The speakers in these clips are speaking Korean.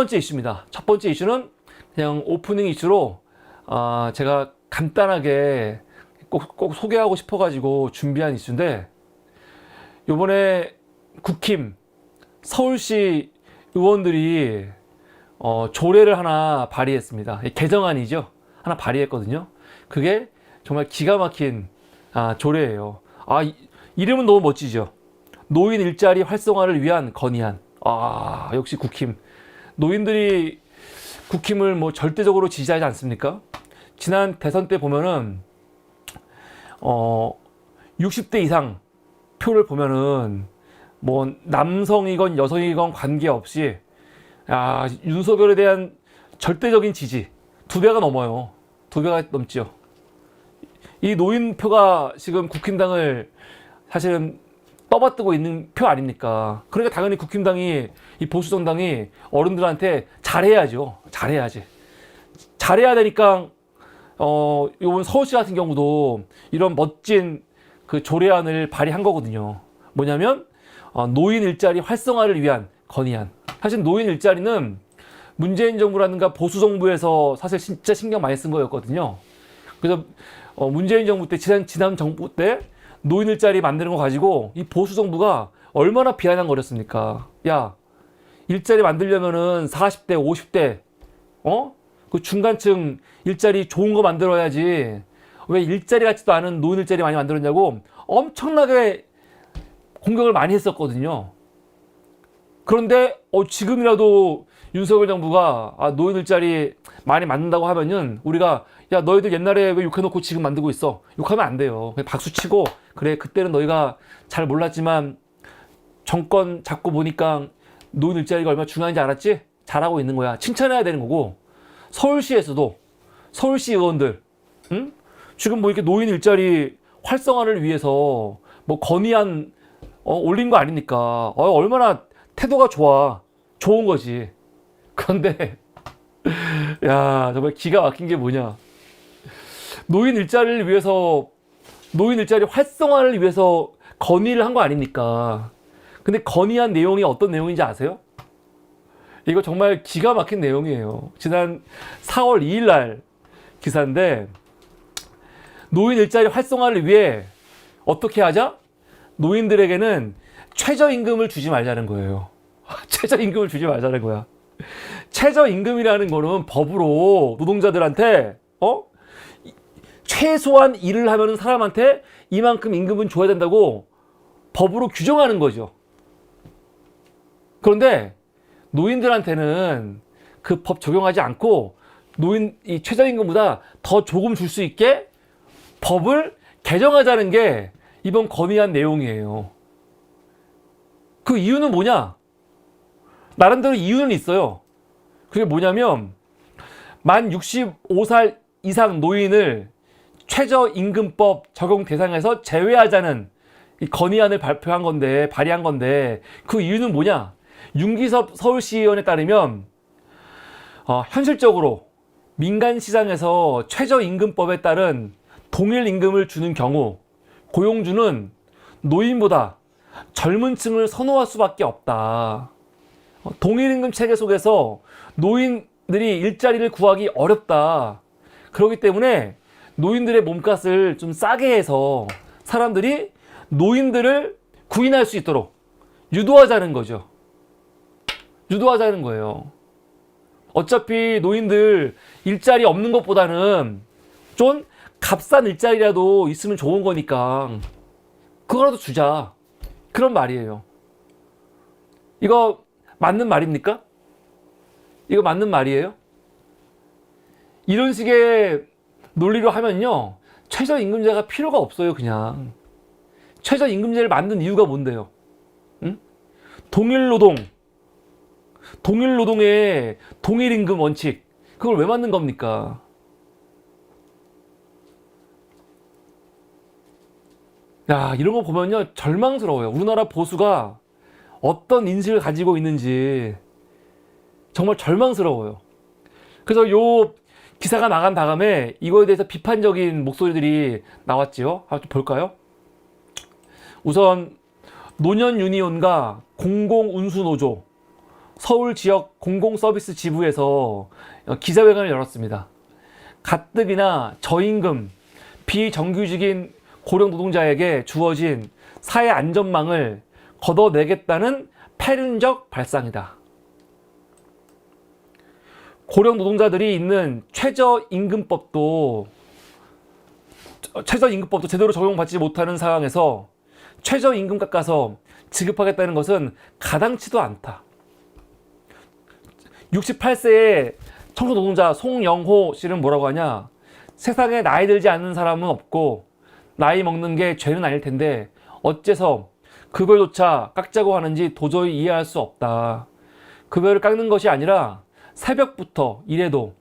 번째 이슈입니다. 첫 번째 이슈는 그냥 오프닝 이슈로 제가 간단하게 꼭 소개하고 싶어가지고 준비한 이슈인데, 요번에 국힘 서울시 의원들이 조례를 하나 발의했습니다. 개정안이죠. 하나 발의했거든요. 그게 정말 기가 막힌 조례예요. 이름은 너무 멋지죠. 노인 일자리 활성화를 위한 건의안. 역시 국힘. 노인들이 국힘을 뭐 절대적으로 지지하지 않습니까? 지난 대선 때 보면은 60대 이상 표를 보면은 뭐 남성이건 여성이건 관계없이 윤석열에 대한 절대적인 지지 2배가 넘어요. 2배가 넘죠. 이 노인표가 지금 국힘당을 사실은 떠받들고 있는 표 아닙니까? 그러니까 당연히 국힘당이, 이 보수정당이 어른들한테 잘해야죠. 잘해야지. 잘해야 되니까 이번 서울시 같은 경우도 이런 멋진 그 조례안을 발의한 거거든요. 뭐냐면 노인 일자리 활성화를 위한 건의안. 사실 노인 일자리는 문재인 정부라든가 보수 정부에서 사실 진짜 신경 많이 쓴 거였거든요. 그래서 문재인 정부 때, 지난 정부 때 노인 일자리 만드는 거 가지고 이 보수 정부가 얼마나 비아냥거렸습니까? 야, 일자리 만들려면은 40대, 50대, 그 중간층 일자리 좋은 거 만들어야지. 왜 일자리 같지도 않은 노인 일자리 많이 만들었냐고 엄청나게 공격을 많이 했었거든요. 그런데 지금이라도 윤석열 정부가 노인 일자리 많이 만든다고 하면은 우리가, 야, 너희들 옛날에 왜 욕해놓고 지금 만들고 있어? 욕하면 안 돼요. 그냥 박수 치고, 그래, 그때는 너희가 잘 몰랐지만 정권 잡고 보니까 노인 일자리가 얼마나 중요한지 알았지? 잘하고 있는 거야. 칭찬해야 되는 거고, 서울시에서도 서울시 의원들, 지금 뭐 이렇게 노인 일자리 활성화를 위해서 뭐 건의안 올린 거 아닙니까? 얼마나 태도가 좋은 거지. 그런데 야, 정말 기가 막힌 게 뭐냐? 노인 일자리를 위해서, 노인 일자리 활성화를 위해서 건의를 한 거 아닙니까? 근데 건의한 내용이 어떤 내용인지 아세요? 이거 정말 기가 막힌 내용이에요. 지난 4월 2일 날 기사인데, 노인 일자리 활성화를 위해 어떻게 하자? 노인들에게는 최저임금을 주지 말자는 거예요. 최저임금을 주지 말자는 거야. 최저임금이라는 거는 법으로 노동자들한테 최소한 일을 하면은 사람한테 이만큼 임금은 줘야 된다고 법으로 규정하는 거죠. 그런데 노인들한테는 그 법 적용하지 않고 이 최저임금보다 더 조금 줄 수 있게 법을 개정하자는 게 이번 건의안 내용이에요. 그 이유는 뭐냐? 나름대로 이유는 있어요. 그게 뭐냐면, 만 65살 이상 노인을 최저임금법 적용 대상에서 제외하자는 이 건의안을 발의한 건데, 그 이유는 뭐냐? 윤기섭 서울시의원에 따르면 현실적으로 민간 시장에서 최저임금법에 따른 동일 임금을 주는 경우 고용주는 노인보다 젊은 층을 선호할 수밖에 없다. 동일임금 체계 속에서 노인들이 일자리를 구하기 어렵다. 그렇기 때문에 노인들의 몸값을 좀 싸게 해서 사람들이 노인들을 구인할 수 있도록 유도하자는 거죠. 유도하자는 거예요. 어차피 노인들 일자리 없는 것보다는 좀 값싼 일자리라도 있으면 좋은 거니까 그거라도 주자. 그런 말이에요. 이거 맞는 말입니까? 이거 맞는 말이에요? 이런 식의 논리로 하면요, 최저임금제가 필요가 없어요. 그냥 최저임금제를 만든 이유가 뭔데요? 동일노동의 동일임금 원칙, 그걸 왜 만든 겁니까? 야, 이런 거 보면요 절망스러워요. 우리나라 보수가 어떤 인식을 가지고 있는지 정말 절망스러워요. 그래서 요 기사가 나간 다음에 이거에 대해서 비판적인 목소리들이 나왔지요. 한번 좀 볼까요? 우선 노년 유니온과 공공운수노조, 서울 지역 공공서비스 지부에서 기자회견을 열었습니다. 가뜩이나 저임금, 비정규직인 고령 노동자에게 주어진 사회 안전망을 걷어내겠다는 패륜적 발상이다. 고령 노동자들이 있는 최저임금법도 제대로 적용받지 못하는 상황에서 최저임금 깎아서 지급하겠다는 것은 가당치도 않다. 68세의 청소노동자 송영호 씨는 뭐라고 하냐? 세상에 나이 들지 않는 사람은 없고 나이 먹는 게 죄는 아닐 텐데 어째서 급여조차 깎자고 하는지 도저히 이해할 수 없다. 급여를 깎는 것이 아니라 새벽부터 일해도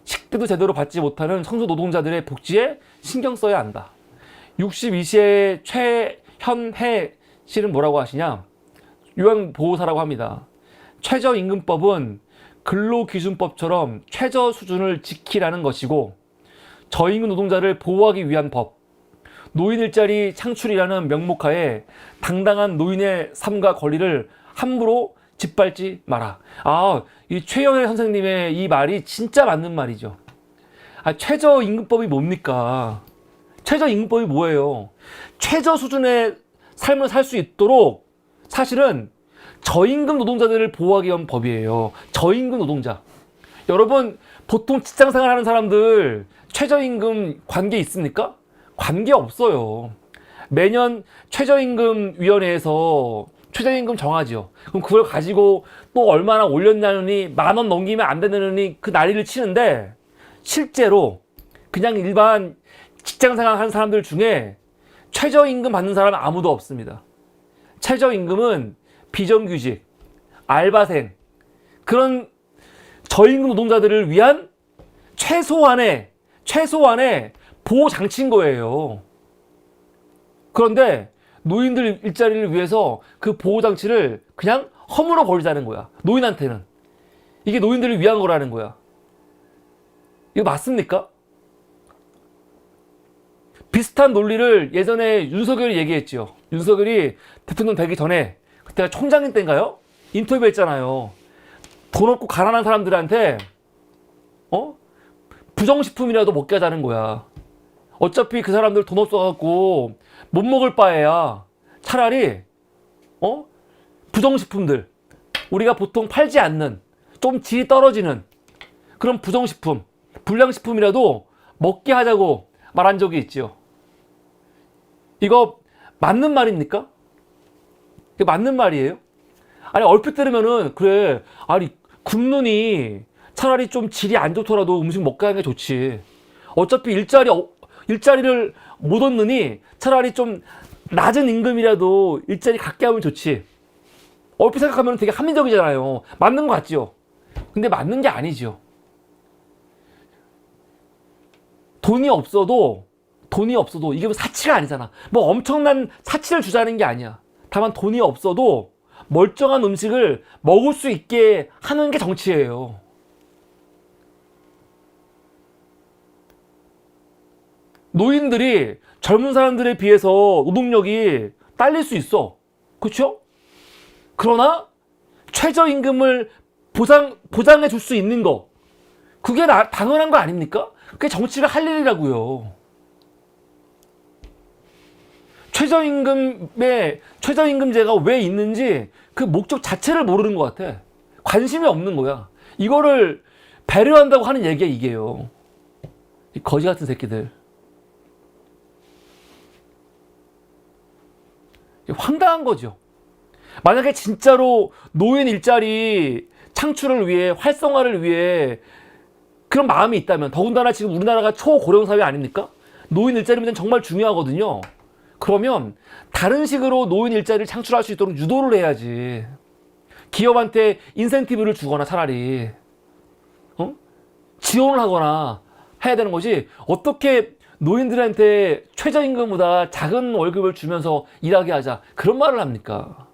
식대도 제대로 받지 못하는 청소노동자들의 복지에 신경 써야 한다. 62세의 최현혜 씨는 뭐라고 하시냐? 요양보호사라고 합니다. 최저임금법은 근로기준법처럼 최저 수준을 지키라는 것이고 저임금 노동자를 보호하기 위한 법, 노인 일자리 창출이라는 명목하에 당당한 노인의 삶과 권리를 함부로 짓밟지 마라. 이 최현혜 선생님의 이 말이 진짜 맞는 말이죠. 최저임금법이 뭡니까? 최저임금법이 뭐예요? 최저 수준의 삶을 살 수 있도록 사실은 저임금 노동자들을 보호하기 위한 법이에요. 저임금 노동자. 여러분, 보통 직장생활 하는 사람들 최저임금 관계 있습니까? 관계 없어요. 매년 최저임금위원회에서 최저임금 정하죠. 그럼 그걸 가지고 또 얼마나 올렸냐느니 10,000원 넘기면 안 되느니 그 난리를 치는데 실제로 그냥 일반 직장생활 하는 사람들 중에 최저임금 받는 사람은 아무도 없습니다. 최저임금은 비정규직, 알바생, 그런 저임금 노동자들을 위한 최소한의 보호장치인 거예요. 그런데 노인들 일자리를 위해서 그 보호장치를 그냥 허물어 버리자는 거야. 노인한테는. 이게 노인들을 위한 거라는 거야. 이거 맞습니까? 비슷한 논리를 예전에 윤석열이 얘기했죠. 윤석열이 대통령 되기 전에 그때가 총장인 때인가요? 인터뷰했잖아요. 돈 없고 가난한 사람들한테 부정식품이라도 먹게 하자는 거야. 어차피 그 사람들 돈 없어갖고 못 먹을 바에야 차라리 부정식품들, 우리가 보통 팔지 않는 좀 질이 떨어지는 그런 부정식품, 불량식품이라도 먹게 하자고 말한 적이 있죠. 이거 맞는 말입니까? 이게 맞는 말이에요? 아니, 얼핏 들으면은 그래, 아니 굶느니 차라리 좀 질이 안 좋더라도 음식 먹게 하는 게 좋지. 어차피 일자리를 못 얻느니 차라리 좀 낮은 임금이라도 일자리 갖게 하면 좋지. 얼핏 생각하면 되게 합리적이잖아요. 맞는 거 같죠? 근데 맞는 게 아니죠. 돈이 없어도 이게 뭐 사치가 아니잖아. 뭐 엄청난 사치를 주자는 게 아니야. 다만 돈이 없어도 멀쩡한 음식을 먹을 수 있게 하는 게 정치예요. 노인들이 젊은 사람들에 비해서 노동력이 딸릴 수 있어. 그렇죠? 그러나 최저임금을 보장해 줄 수 있는 거, 그게 당연한 거 아닙니까? 그게 정치가 할 일이라고요. 최저임금제가 왜 있는지 그 목적 자체를 모르는 것 같아. 관심이 없는 거야. 이거를 배려한다고 하는 얘기야, 이게요. 이 거지 같은 새끼들. 황당한 거죠. 만약에 진짜로 노인 일자리 창출을 위해, 활성화를 위해 그런 마음이 있다면, 더군다나 지금 우리나라가 초고령 사회 아닙니까? 노인 일자리 문제는 정말 중요하거든요. 그러면 다른 식으로 노인 일자리를 창출할 수 있도록 유도를 해야지. 기업한테 인센티브를 주거나 차라리 지원을 하거나 해야 되는 거지. 어떻게 노인들한테 최저임금보다 작은 월급을 주면서 일하게 하자, 그런 말을 합니까?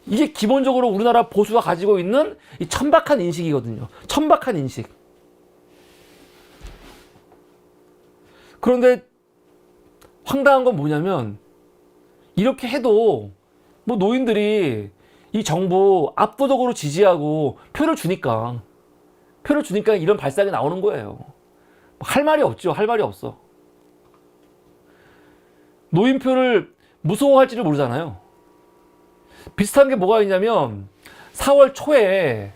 이게 기본적으로 우리나라 보수가 가지고 있는 이 천박한 인식이거든요. 천박한 인식. 그런데 황당한 건 뭐냐면, 이렇게 해도 뭐 노인들이 이 정부 압도적으로 지지하고 표를 주니까 이런 발상이 나오는 거예요. 할 말이 없죠. 할 말이 없어. 노인표를 무서워할지를 모르잖아요. 비슷한 게 뭐가 있냐면 4월 초에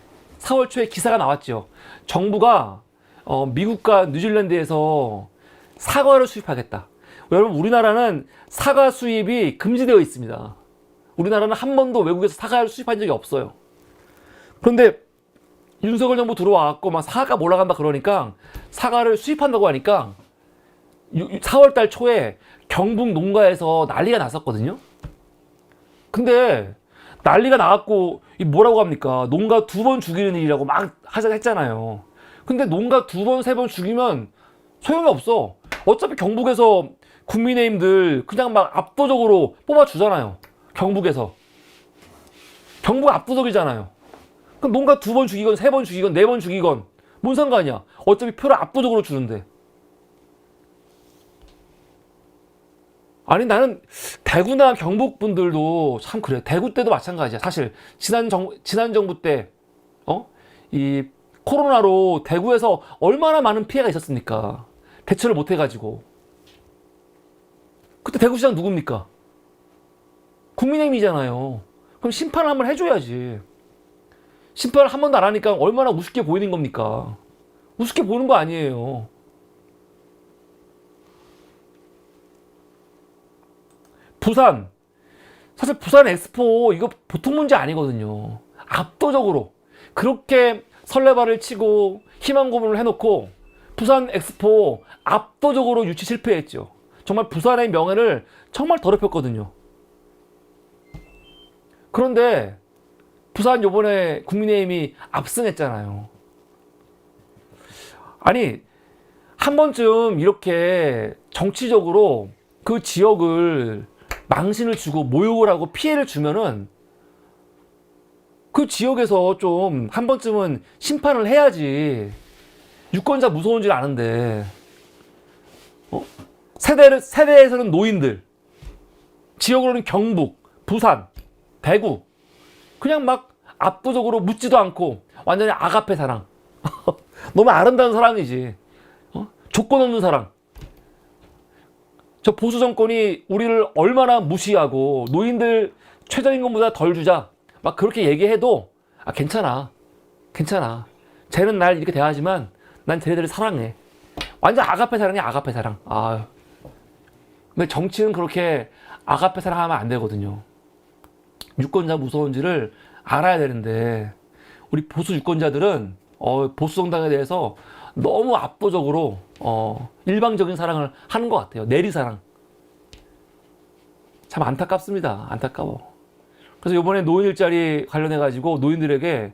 기사가 나왔죠. 정부가 미국과 뉴질랜드에서 사과를 수입하겠다. 여러분, 우리나라는 사과 수입이 금지되어 있습니다. 우리나라는 한 번도 외국에서 사과를 수입한 적이 없어요. 그런데 윤석열 정부 들어와갖고 막 사과가 올라간다 그러니까 사과를 수입한다고 하니까 4월 달 초에 경북 농가에서 난리가 났었거든요. 근데 난리가 나갖고 뭐라고 합니까? 농가 2번 죽이는 일이라고 막 했잖아요. 근데 농가 2번, 3번 죽이면 소용이 없어. 어차피 경북에서 국민의힘들 그냥 막 압도적으로 뽑아주잖아요. 경북에서. 경북 압도적이잖아요. 그럼 농가 2번 죽이건 3번 죽이건 4번 죽이건 뭔 상관이야. 어차피 표를 압도적으로 주는데. 아니, 나는 대구나 경북 분들도 참 그래. 대구 때도 마찬가지야. 사실 지난 정부 때 이 코로나로 대구에서 얼마나 많은 피해가 있었습니까? 대처를 못 해가지고. 그때 대구시장 누굽니까? 국민의힘이잖아요. 그럼 심판을 한번 해줘야지. 심판을 한 번도 안 하니까 얼마나 우습게 보이는 겁니까? 우습게 보이는 거 아니에요. 부산. 사실 부산 엑스포 이거 보통 문제 아니거든요. 압도적으로. 그렇게 설레발을 치고 희망 고문을 해놓고 부산 엑스포 압도적으로 유치 실패했죠. 정말 부산의 명예를 정말 더럽혔거든요. 그런데 부산 요번에 국민의힘이 압승했잖아요. 아니, 한 번쯤 이렇게 정치적으로 그 지역을 망신을 주고 모욕을 하고 피해를 주면은 그 지역에서 좀 한 번쯤은 심판을 해야지. 유권자 무서운 줄 아는데 세대에서는 노인들, 지역으로는 경북, 부산, 대구, 그냥 막 압도적으로 묻지도 않고 완전히 아가페 사랑. 너무 아름다운 사랑이지. 조건 없는 사랑. 저 보수 정권이 우리를 얼마나 무시하고 노인들 최저임금보다 덜 주자 막 그렇게 얘기해도 괜찮아. 쟤는 날 이렇게 대하지만 난 쟤네들을 사랑해. 완전 아가페 사랑이야. 아가페 사랑. 근데 정치는 그렇게 아가페 사랑하면 안 되거든요. 유권자 무서운지를 알아야 되는데 우리 보수 유권자들은 보수 정당에 대해서 너무 압도적으로 일방적인 사랑을 하는 것 같아요. 내리사랑. 참 안타깝습니다. 안타까워. 그래서 이번에 노인 일자리 관련해 가지고 노인들에게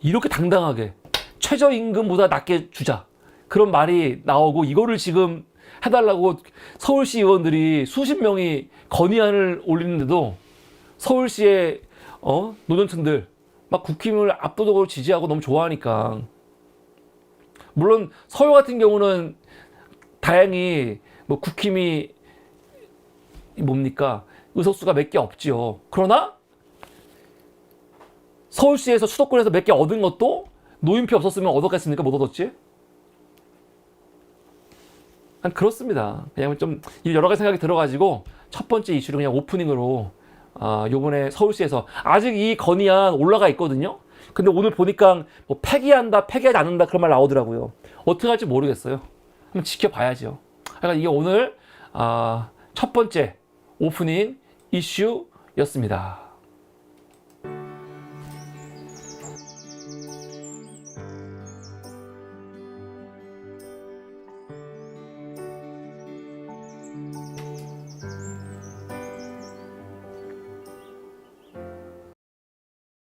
이렇게 당당하게 최저임금보다 낮게 주자 그런 말이 나오고 이거를 지금 해달라고 서울시 의원들이 수십 명이 건의안을 올리는데도 서울시의 노년층들 막 국힘을 압도적으로 지지하고 너무 좋아하니까. 물론 서울 같은 경우는 다행히 뭐 국힘이 뭡니까 의석수가 몇 개 없지요. 그러나 서울시에서 수도권에서 몇 개 얻은 것도 노인표 없었으면 얻었겠습니까? 못 얻었지? 그렇습니다. 그냥 좀 여러 가지 생각이 들어가지고 첫 번째 이슈를 그냥 오프닝으로 요번에 서울시에서 아직 이 건의안 올라가 있거든요. 근데 오늘 보니까 뭐 폐기하지 않는다 그런 말 나오더라고요. 어떻게 할지 모르겠어요. 한번 지켜봐야죠. 그러니까 이게 오늘 첫 번째 오프닝 이슈였습니다.